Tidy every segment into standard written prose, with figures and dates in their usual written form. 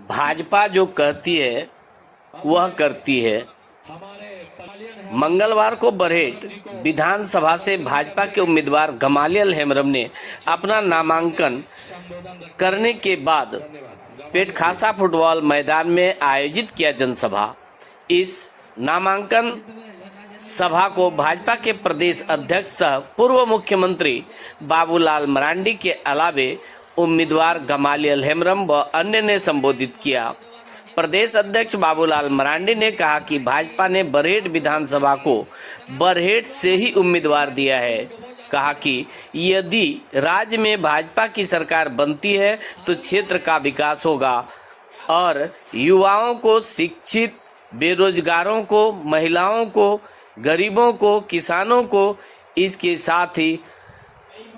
भाजपा जो कहती है वह करती है। मंगलवार को बरहेट विधानसभा से भाजपा के उम्मीदवार गमालियल हेम्ब्रम ने अपना नामांकन करने के बाद पेटखासा फुटबॉल मैदान में आयोजित किया जनसभा। इस नामांकन सभा को भाजपा के प्रदेश अध्यक्ष सह पूर्व मुख्यमंत्री बाबूलाल मरांडी के अलावे उम्मीदवार गमालियल हेम्ब्रम व अन्य ने संबोधित किया। प्रदेश अध्यक्ष बाबूलाल मरांडी ने कहा कि भाजपा ने बरहेट विधानसभा को बरहेट से ही उम्मीदवार दिया है। कहा कि यदि राज्य में भाजपा की सरकार बनती है तो क्षेत्र का विकास होगा और युवाओं को, शिक्षित बेरोजगारों को, महिलाओं को, गरीबों को, किसानों को, इसके साथ ही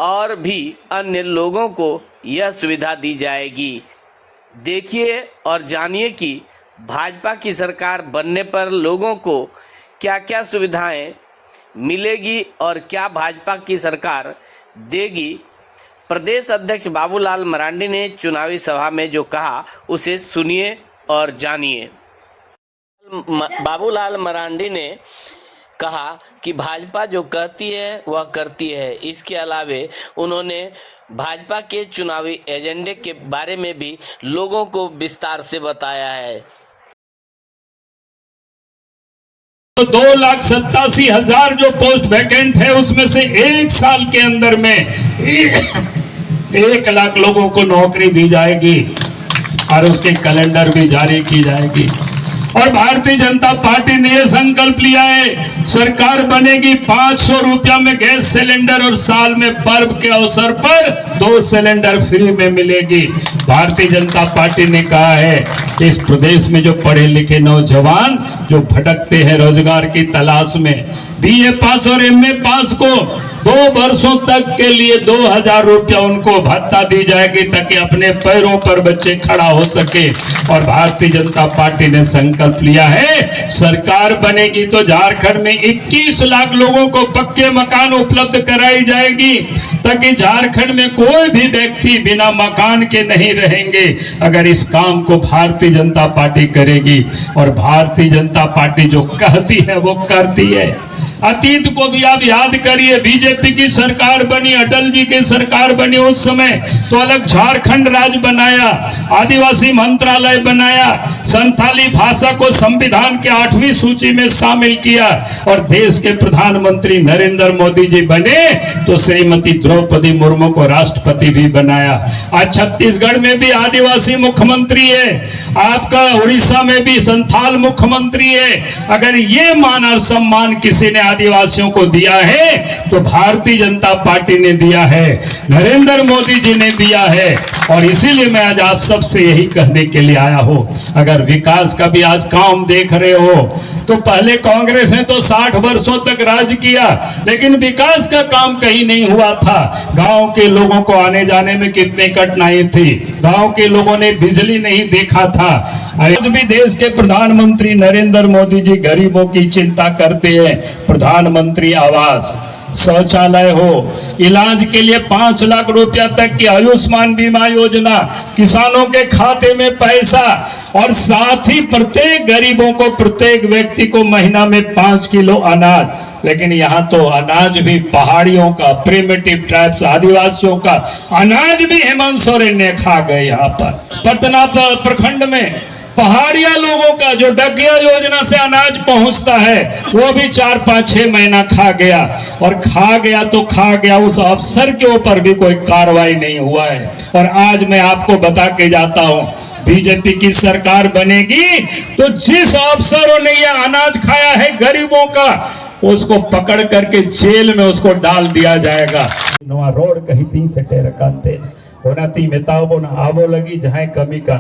और भी अन्य लोगों को यह सुविधा दी जाएगी। देखिए और जानिए कि भाजपा की सरकार बनने पर लोगों को क्या क्या सुविधाएं मिलेगी और क्या भाजपा की सरकार देगी। प्रदेश अध्यक्ष बाबूलाल मरांडी ने चुनावी सभा में जो कहा उसे सुनिए और जानिए। बाबूलाल मरांडी ने कहा कि भाजपा जो कहती है वह करती है। इसके अलावे उन्होंने भाजपा के चुनावी एजेंडे के बारे में भी लोगों को विस्तार से बताया है। तो 2,87,000 जो पोस्ट वैकेंट है उसमें से एक साल के अंदर में 1 लाख लोगों को नौकरी दी जाएगी और उसके कैलेंडर भी जारी की जाएगी। और भारतीय जनता पार्टी ने यह संकल्प लिया है, सरकार बनेगी 500 रुपया में गैस सिलेंडर और साल में पर्व के अवसर पर 2 सिलेंडर फ्री में मिलेगी। भारतीय जनता पार्टी ने कहा है इस प्रदेश में जो पढ़े लिखे नौजवान जो भटकते हैं रोजगार की तलाश में, BA पास और MA पास को 2 वर्षों तक के लिए 2,000 रुपया उनको भत्ता दी जाएगी ताकि अपने पैरों पर बच्चे खड़ा हो सके। और भारतीय जनता पार्टी ने संकल्प लिया है सरकार बनेगी तो झारखंड में 21 लाख लोगों को पक्के मकान उपलब्ध कराई जाएगी ताकि झारखंड में कोई भी व्यक्ति बिना मकान के नहीं रहेंगे। अगर इस काम को भारतीय जनता पार्टी करेगी और भारतीय जनता पार्टी जो कहती है वो करती है। अतीत को भी आप याद करिए, बीजेपी की सरकार बनी, अटल जी की सरकार बनी, उस समय तो अलग झारखंड राज्य बनाया, आदिवासी मंत्रालय बनाया, संथाली भाषा को संविधान के 8वीं सूची में शामिल किया और देश के प्रधानमंत्री नरेंद्र मोदी जी बने तो श्रीमती द्रौपदी मुर्मू को राष्ट्रपति भी बनाया। आज छत्तीसगढ़ में भी आदिवासी मुख्यमंत्री है, आपका उड़ीसा में भी संथाल मुख्यमंत्री है। अगर ये मान और सम्मान किसी ने आदिवासियों को दिया है तो भारतीय जनता पार्टी ने दिया है, नरेंद्र मोदी जी ने दिया है। और इसीलिए मैं आज आप सबसे यही कहने के लिए आया हूं, अगर विकास का भी आज काम देख रहे हो तो पहले कांग्रेस ने तो 60 वर्षों तक राज किया लेकिन विकास का काम कहीं नहीं हुआ था। गांव के लोगों को आने जाने में कितनी कठिनाई थी, गांव के लोगों ने बिजली नहीं देखा था। आज भी देश के प्रधानमंत्री नरेंद्र मोदी जी गरीबों की चिंता करते हैं। प्रधानमंत्री आवास, शौचालय हो, इलाज के लिए 5 लाख रुपया तक की आयुष्मान बीमा योजना, किसानों के खाते में पैसा और साथ ही प्रत्येक गरीबों को, प्रत्येक व्यक्ति को महीना में 5 किलो अनाज। लेकिन यहाँ तो अनाज भी पहाड़ियों का, प्रिमिटिव ट्राइब्स, आदिवासियों का अनाज भी हेमंत सोरेन ने खा गए। यहाँ पर पटना प्रखंड में पहाड़िया लोगों का जो डगिया योजना से अनाज पहुंचता है वो भी 4-5-6 महीना खा गया और खा गया तो खा गया, उस अफसर के ऊपर भी कोई कार्रवाई नहीं हुआ है। और आज मैं आपको बता के जाता हूं, बीजेपी की सरकार बनेगी तो जिस अफसरों ने यह अनाज खाया है गरीबों का उसको पकड़ करके जेल में उसको डाल दिया जाएगा। नवा रोड कहीं 3 से टेरकांते होना ती मेताबो ना आबो लगी जहां कमी का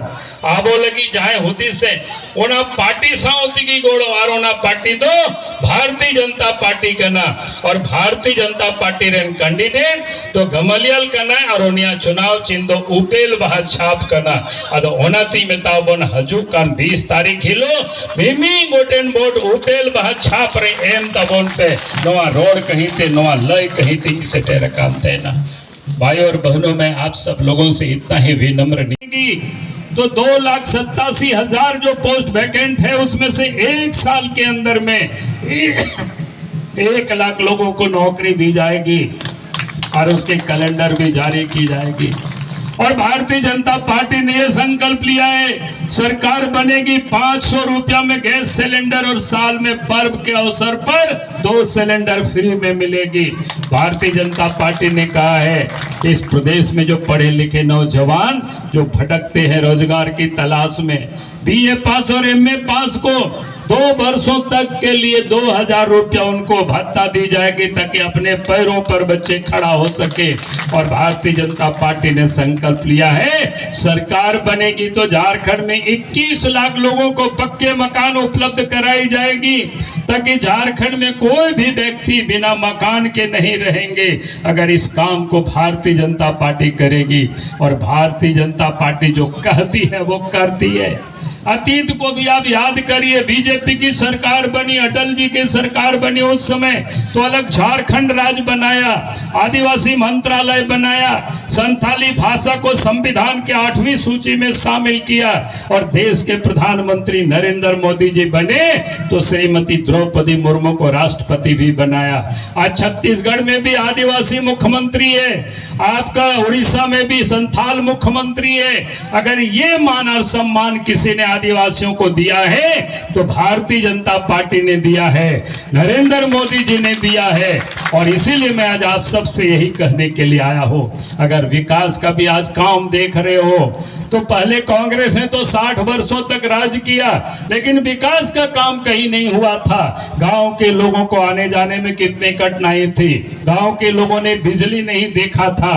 आबो लगी जहां होती से ओना पार्टी साउती की गोड़ वारो ना पार्टी तो भारतीय जनता पार्टी करना और Bharatiya Janata party rain candidate तो गमालियल करना और ओनिया चुनाव चिन्ह उपेल बहा छाप करना अदो ओना ती मेताबो ना हजू कान 20 तारीख हिलो मिमी गोटेन बोर्ड उपेल बहा छाप रे एम तबोन पे नवा रोड कहीं ते नवा लय कहीं ते से टेरकांते ना। भाई और बहनों, मैं आप सब लोगों से इतना ही विनम्र नहीं तो 2,87,000 जो पोस्ट वैकेंट है उसमें से एक साल के अंदर में 1 लाख लोगों को नौकरी दी जाएगी और उसके कैलेंडर भी जारी की जाएगी। और भारतीय जनता पार्टी ने यह संकल्प लिया है, सरकार बनेगी 500 रुपया में गैस सिलेंडर और साल में पर्व के अवसर पर 2 सिलेंडर फ्री में मिलेगी। भारतीय जनता पार्टी ने कहा है कि इस प्रदेश में जो पढ़े लिखे नौजवान जो भटकते हैं रोजगार की तलाश में, BA पास और MA पास को 2 वर्षों तक के लिए 2,000 रुपया उनको भत्ता दी जाएगी ताकि अपने पैरों पर बच्चे खड़ा हो सके। और भारतीय जनता पार्टी ने संकल्प लिया है, सरकार बनेगी तो झारखंड में 21 लाख लोगों को पक्के मकान उपलब्ध कराई जाएगी ताकि झारखंड में कोई भी व्यक्ति बिना मकान के नहीं रहेंगे अगर इस काम को भारतीय जनता पार्टी करेगी। और भारतीय जनता पार्टी जो कहती है वो करती है। अतीत को भी आप याद करिए, बीजेपी की सरकार बनी, अटल जी की सरकार बनी, उस समय तो अलग झारखंड राज्य बनाया, आदिवासी मंत्रालय बनाया, संथाली भाषा को संविधान के 8वीं सूची में शामिल किया और देश के प्रधानमंत्री नरेंद्र मोदी जी बने तो श्रीमती द्रौपदी मुर्मू को राष्ट्रपति भी बनाया। आज छत्तीसगढ़ में भी आदिवासी मुख्यमंत्री है, आपका उड़ीसा में भी संथाल मुख्यमंत्री है। अगर ये मान और सम्मान किसी ने आदिवासियों को दिया है तो भारतीय जनता पार्टी ने दिया है, नरेंद्र मोदी जी ने दिया है। और इसीलिए मैं आज आप सबसे यही कहने के लिए आया हूं, अगर विकास का भी आज काम देख रहे हो तो पहले कांग्रेस ने तो 60 वर्षों तक राज किया लेकिन विकास का काम कहीं नहीं हुआ था। गांव के लोगों को आने जाने में कितनी कठिनाई थी, गांव के लोगों ने बिजली नहीं देखा था।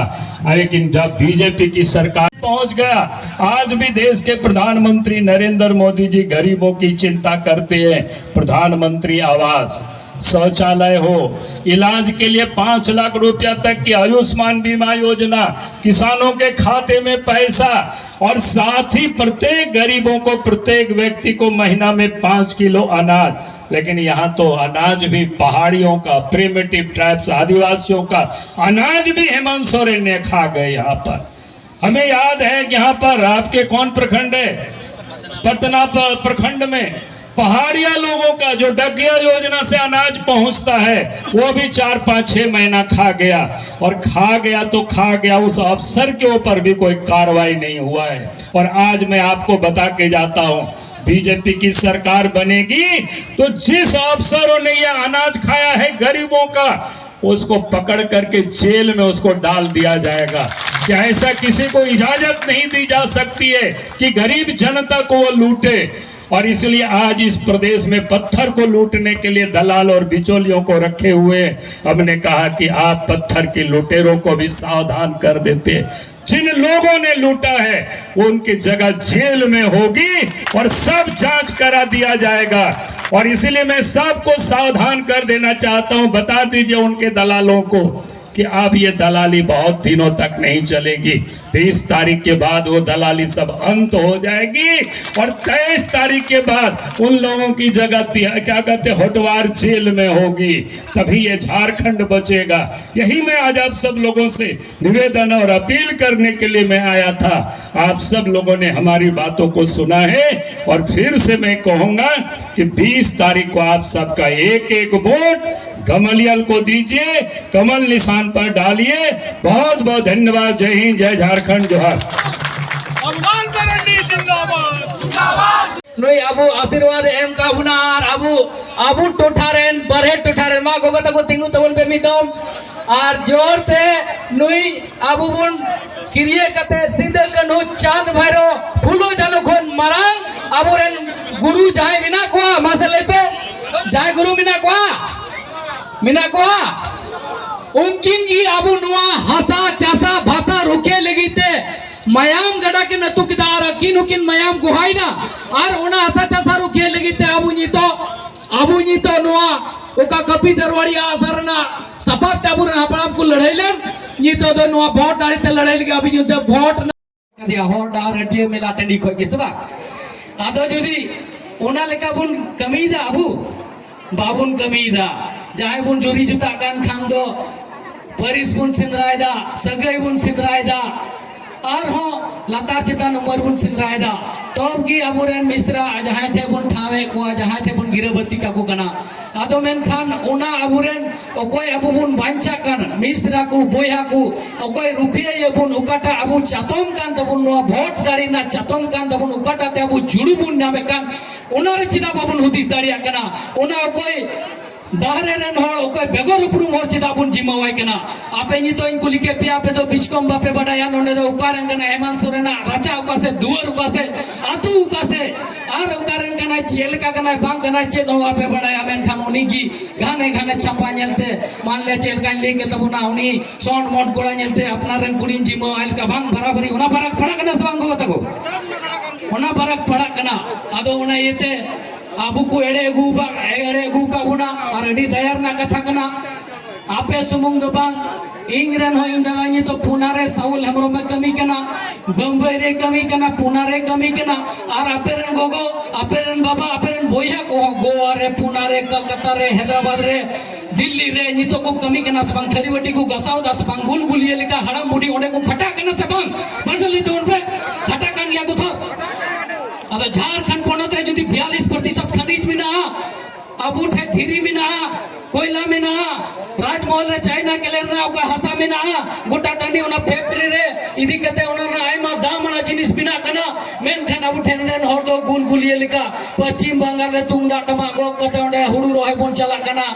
लेकिन जब बीजेपी की सरकार पहुंच गया, आज भी देश के प्रधानमंत्री नरेंद्र मोदी जी गरीबों की चिंता करते हैं। प्रधानमंत्री आवास, शौचालय हो, इलाज के लिए 5 लाख रुपया तक की आयुष्मान बीमा योजना, किसानों के खाते में पैसा और साथ ही प्रत्येक गरीबों को, प्रत्येक व्यक्ति को महीना में 5 किलो अनाज। लेकिन यहाँ तो अनाज भी पहाड़ियों का, प्रिमिटिव ट्राइब्स आदिवासियों का अनाज भी हेमंत सोरेन ने खा गए। यहाँ पर हमें याद है कि यहाँ पर आपके कौन प्रखंड है, पतना प्रखंड में पहाड़िया लोगों का जो डगिया योजना से अनाज पहुंचता है वो भी 4, 5, 6 महीना खा गया। और खा गया तो खा गया, उस अफसर के ऊपर भी कोई कार्रवाई नहीं हुआ है। और आज मैं आपको बता के जाता हूं, बीजेपी की सरकार बनेगी तो जिस अफसरों ने यह अनाज खाया है गरीबों का, उसको पकड़ करके जेल में उसको डाल दिया जाएगा। क्या ऐसा किसी को इजाजत नहीं दी जा सकती है कि गरीब जनता को वो लूटे। और इसलिए आज इस प्रदेश में पत्थर को लूटने के लिए दलाल और बिचौलियों को रखे हुए हमने कहा कि आप पत्थर के लुटेरों को भी सावधान कर देते। जिन लोगों ने लूटा है वो उनकी जगह जेल में होगी और सब जांच करा दिया जाएगा। और इसीलिए मैं सबको सावधान कर देना चाहता हूं, बता दीजिए उनके दलालों को कि अब ये दलाली बहुत दिनों तक नहीं चलेगी। 20 तारीख के बाद वो दलाली सब अंत हो जाएगी और 23 तारीख के बाद उन लोगों की जगह क्या कहते होटवार जेल में होगी, तभी ये झारखंड बचेगा। यही मैं आज आप सब लोगों से निवेदन और अपील करने के लिए मैं आया था। आप सब लोगों ने हमारी बातों को सुना है और फिर से मैं कहूंगा कि 20 तारीख को आप सबका एक एक वोट कमलियल को दीजिए, कमल निशान पर डालिए। बहुत बहुत धन्यवाद। जय हिंद, जय झारखंड, जोहार। नुई अबू आशीर्वाद एम का हुनार अबू टोठारेन बरहे टोठारेन मा गोगा तको तिंगु तबन पे मिदम और जोर ते नुई अबू बुन किरिए कते सिंधे कन्हु चांद भैरो फुलो जानो खोन मरांग अबुरेन गुरु जाय बिना कोआ मासले पे जाय गुरु बिना कोआ उनकिन की अबू नुआ हसा चासा भाषा रुके लगिते मयाम गड़ा के नतु किदार किन उकिन मयाम गुहाई ना और उना हसा चासा रुके लगिते अबू नीतो नुआ ओका कपी दरवाड़ी आसरना सपाप ताबुर हपड़ाम को लड़ाइलन नीतो दो नुआ वोट दाड़ीते लड़ाई लगे अभी युद्ध वोट दिया हो डार हटियो मेला टंडी खोय के सबा आदो जुदी ओना लेका बुन कमीदा अबू बाबुन कमीदा जाय बुन जोरी जुता कान खान दो परिस बुन सिंदरायदा सगई बुन सिंदरायदा और हो लातार चितान उमर बुन सिंद्रायदा तब की अबुरेन मिश्रा जहां ठे बुन ठावे को जहां ठे बुन गिरबसी का को कना आदो मेनखान उना अबुरेन ओकोय अबु बुन बांचा कन मिश्रा को बोया को ओकोय रुखिया ये बुन उकाटा अबु चातोम कान तबुन नो भोट दाड़ी ना चातोम कान तबुन उकाटा ते अबु जुड़ू बुन नामे कान उना रे चिदा बाबुन हुदिस दाड़िया कना उना ओकोय बाहरे रेन हर ओकोय बेगर उपरुम हर चिदा बुन जिम्मावाय कना आपे नी तो इनको लिखे पे आपे तो बिचकम बापे बडाया नोंडे दो उकारन कना हेमंत सोरेना राजा उकासे दुवर उकासे आतु उकासे आर उकारन कना चेल का कना बांग कना चे दो आपे बडाया मेन खान उनी की गाने गाने चपा नेलते मान ले चेल का लेके तब ना उनी साउंड मोड कोड़ा नेलते अपना रंग कुड़ीन जिम्मा आइल का बांग बराबरी उना फरक पड़ा कना सबांग को तको उना फरक पड़ा कना आदो उना येते आबू को एड़े गु का बुना और अड़ी दयार ना कथा कना आपे सुमुंग दो बांग इंग्रन हो इन दादा तो पुनारे साउल हमरो में कमी कना बम्बई रे कमी कना पुनारे कमी कना और अपेरन गोगो अपेरन बाबा अपेरन बोया को गोवा रे पुनारे कलकत्ता रे हैदराबाद रे दिल्ली रे नी तो को कमी कना सबंग थरीवटी को गसाव दास बांग बुलबुल ये लिखा हड़म बुडी ओडे को फटा कना सबंग बसली तो उन पे फटा कन या को थो अब झारखंड पोनत रे जदी 42% खनिज में ना अबू ठे धीरी में ना कोयला में ना राजमहल रे चाइना के लेर ना ओका हसा में ना गोटा टंडी ओना फैक्ट्री रे इदी कते ओना रे आइमा दामना जिनिस बिना कना मेन खान अबू ठे नेन हर दो गुलगुलिए लिका पश्चिम बंगाल रे तुंगदा टमा गो कते ओंडे हुडू रोहे बुन चला कना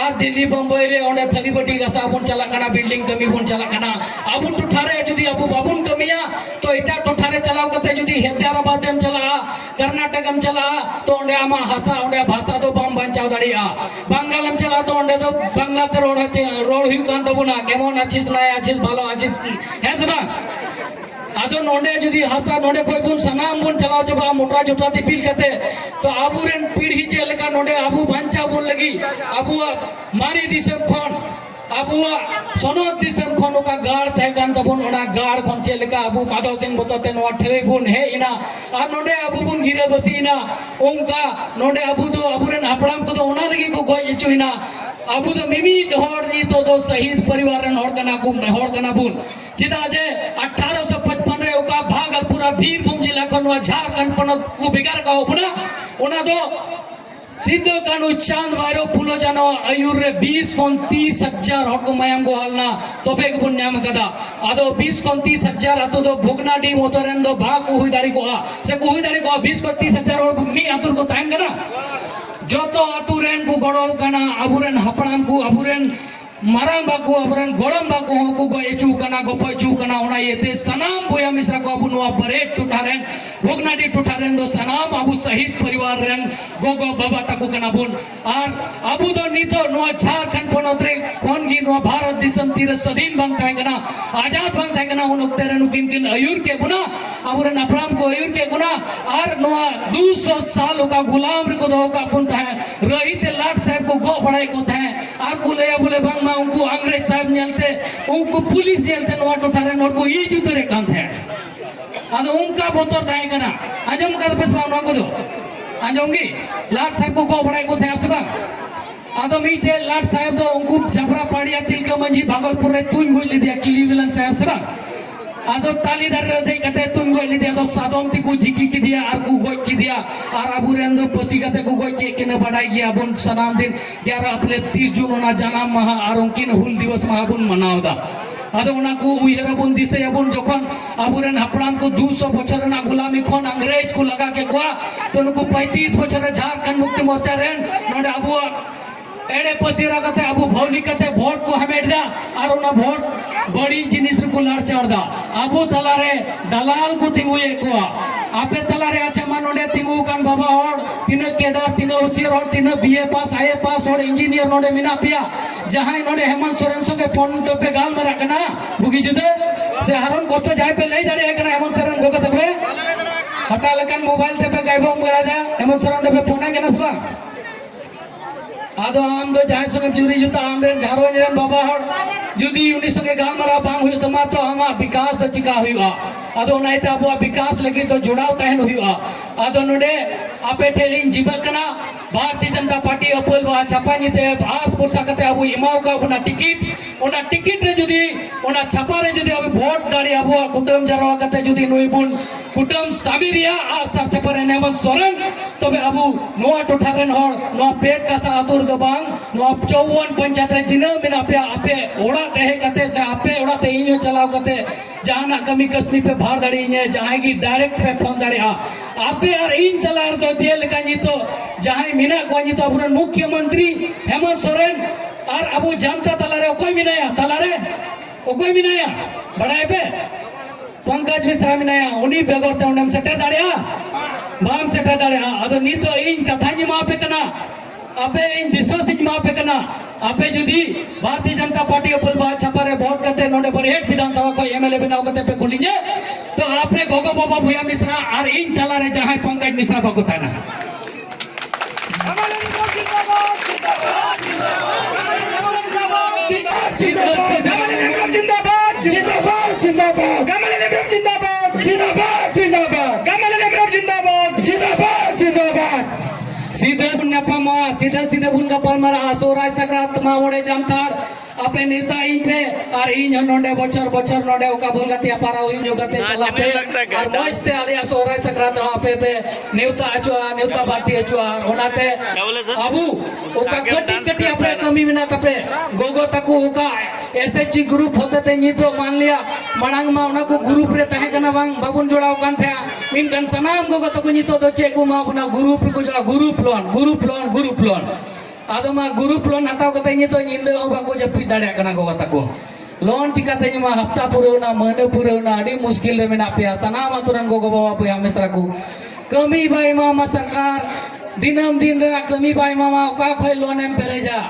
और दिल्ली बम्बई रे ओंडे थरीबटी गसा बुन चला कना बिल्डिंग कमी बुन चला कना अबू टुठारे जदी अबू बाबुन कमिया तो इटा टुठारे चलाव कते जदी हैदराबाद जन चला कर्नाटकम चला तो ओंडे आमा हसा ओंडे भाषा तो बम बंचाव दड़िया बंगालम चला तो ओंडे तो बांग्ला ते रोड हुई कान तबुना केमन आछिस ना आछिस भालो आछिस है सबा आदो नोंडे जदी हसा नोंडे कोई बुन सनाम बुन चलाव चबा मोटा जोटा दिपिल कते तो आबू रेन पीढ़ी चेलका नोंडे आबू बांचा बुन लगी आबू मारी दिसम खोन आबू सोनोत दिसम खोन का गाड़ तहे कान तबुन ओना गाड़ खोन चेलका आबू माधव सिंह बतते नवा ठेले बुन है इना आ नोंडे आबू बुन गिरे बसीना ओंका नोंडे आबू दो आबू रेन हपड़ाम को तो ओना लगी को गोय चुइना आबू दो मिमी हर नी तो शहीद परिवार रेन हर कना बुन चिदा जे 1855 रे ओका भागलपुर बीरभूम जिला कनवा झारखंड पनत को बिगार का बुना ओना दो सिद्धो कानू चांद बारो फुलो जानो आयुर रे 20 कोन 30 हजार हक मायम गो हलना तोबे गुन नाम कदा आदो 20 कोन 30 हजार आतो दो भोगना डी मोतरेन दो भाग को हुई दाड़ी को से को हुई दाड़ी को 20 कोन 30 हजार और मी आतुर को तान कना जोतो आतुरेन को गड़ो कना अबुरेन हपड़ाम को अबुरेन माराम बाकू अबुरेन गोड़म बाकू को गो एचू कना गो पचू कना ओना येते सनाम बोया मिश्रा को अबु नवा परेड टुटारेन भोगनाडी टुटारेन दो सनाम अबु शहीद परिवार रेन गोगो बाबा तकू कना बुन और अबु दो नीतो नवा झारखंड पोनोत्रे कोन गी नवा भारत दिसम तीर सदीन बंग थाय कना आजाद बंग थाय कना उन ओक्ते रेन किन किन अयुर के बुना अबुरेन अपराम को अयुर के गुना और नवा 200 साल का गुलाम रे को दो का पुन थाय रहीते लाट साहब को गो बड़ाई को थाय और कुले बोले बंग मा उनको अंग्रेज साहब नेलते उनको पुलिस नेलते नवा टोठारे नोट को ई जुतरे कान थे आदो उनका बोतर थाय कना आजम कर पे सवा को दो आजमगी लाट साहब को गो बड़ाई को थे असबा आदो मीठे लाट साहब दो उनको जबरा पाड़िया तिलका मंजी भागलपुर रे तुम होई ले दिया किली विलन साहब सबा आदो ताली दर दे कते तुम गोय ले दिया दो सादोम ती को जिकी की दिया और को गोय की दिया और अबु रेन दो पसी कते को गोय के ने बढ़ाई गया बुन सनाम दिन 11 अप्रैल 30 जून ओना जनाम महा और उनकिन हुल दिवस महा बुन मनावदा आदो ओना को उयरा बुन दिसे अबुन जखन अबु रेन हपड़ाम को 200 बछर ना गुलामी खोन अंग्रेज को लगा के गोवा तो उनको 35 बछर झारखंड मुक्ति मोर्चा रेन नोडे अबु एड़े पसीरा कते अबु भौली कते वोट को हमेट दा और उना वोट बड़ी जिनिस को लाड़ चढ़ दा अबु तलारे दलाल को तिंगुए को आपे तलारे अच्छा मानोडे तिंगु कान बाबा और तिने केडर तिने होशियार और तिने बीए पास आईए पास और इंजीनियर नोडे मिना पिया जहां नोडे हेमंत सोरेन सके फोन तो पे गाल में रखना बुगी जुदे से हरन कोष्ट जाय पे ले जाड़े कना हेमंत सोरेन गोगे तबे हटा लकन मोबाइल ते पे गायबो करा दे हेमंत सोरेन पे फोन के नसबा आदो आम दो जहां संगे जुरी जुता आम रेन घरो रेन बाबा हर जुदी उनी संगे गालमारा बांग हुई तमा तो हमा विकास तो चिका हुआ आदो नाइते अबो विकास लगी तो जुड़ाव तहन हुआ आदो नोडे आपे ठेलिन जीवकना भारतीय जनता पार्टी अपल बा छापा निते भास पुरसा कते अबु इमाव का उना टिकट रे जुदी उना छापा रे जुदी अबु वोट दाड़ी अबु कुटुम जरवा कते जुदी नुई बुन कुटुम सामिरिया आ सब छापा रे नेमन सोरेन तबे अबु नोआ टोठारेन होर नोआ पेट का सा आतुर दो बांग नोआ 54 पंचायत रे जिना मिना आपे ओड़ा तहे कते से आपे ओड़ा ते इनो चलाव कते जहाना कमी कसमी पे भार दाड़ी इने जहां की डायरेक्ट पे फोन दाड़ी आपे और इन तलार तो जेल का तो जहां मिना को तो अबुरन मुख्यमंत्री हेमंत सोरेन और अबु जनता तलारे कोई मिनाया तलारे कोई मिनाया बड़ाई पे पंकज मिश्रा मिनाया उनी बेगोर ते उनम सेटर दाड़िया बाम सेटर दाड़िया अदो नी तो इन कथा जी मापे कना आपे इन विश्वासिक मापे कना आपे जुदी भारतीय जनता पार्टी अपल बा छपारे वोट करते नोडे पर हेड विधानसभा को एमएलए बनाव करते पे खुलिजे तो आपे गोगो बाबा भुया मिश्रा और इन तलारे जहां पंकज मिश्रा बको थाना जिंदाबाद जिंदाबाद जिंदाबाद गमलेम जिंदाबाद जिंदाबाद जिंदाबाद गमलेम जिंदाबाद जिंदाबाद जिंदाबाद सीधे न्यापामा सीधे बुनगा पालमारा सोराय सकरात मावड़े जामताड़ आपे नेता इनते और इन नोंडे बचर नोंडे ओका बोलगते पारा हुई जोगते चला पे और मस्ते आलिया सोराय सकरात आपे पे नेवता भारतीय अचुआ ओनाते अबू ओका गटी आपे कमी मिना तपे गोगो तकु ओका एसएचजी ग्रुप होते ते नी तो मान लिया मणांग मा ओना को ग्रुप रे तहे कना बांग बाबुन जोड़ाव कान थे मिन कन सनाम गोगो तकु नी तो चेकु मा बुना ग्रुप को जोड़ा ग्रुप लोन आदमा ग्रुप लोन हताव कते नी तो निंदे हो बाको जपी दाड़े कना गोगो तकु लोन चिकाते नी मा हफ्ता पुरौना महीने पुरौना अडी मुश्किल रे मेना पे सनाम अतुरन गोगो बाबा पे हमेशा को कमी बाई मामा सरकार दिनम दिन रे कमी बाई मामा ओका खय लोन एम पेरेजा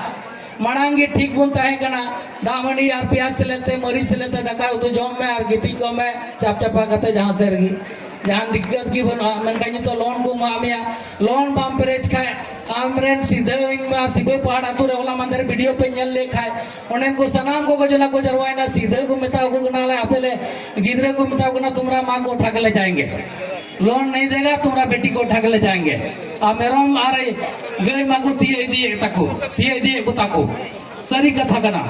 मणांगी ठीक बुन तहे कना दामनी यार प्याज से लेते मरी से लेते दका उतो जम में और गिती को में चापचापा कते जहां से रगी जहां दिक्कत की बना मन कहीं तो लोन को मामिया लोन बाम पेरेज खाए आमरेन सीधे इनमा सिबो पहाड़ तो रेवला मंदिर वीडियो पे नल ले खाए उन्हें को सनाम को जना को जरवाए ना सीधे को मिताओ को ना ले अपेले गिदरे को मिताओ को ना तुम्हारा मां को उठा के ले जाएंगे लोन नहीं देगा तुम्हारा बेटी को उठा के ले जाएंगे आ मेरोम आ रही गई मागो तिये दिए को ताको सरी कथा कना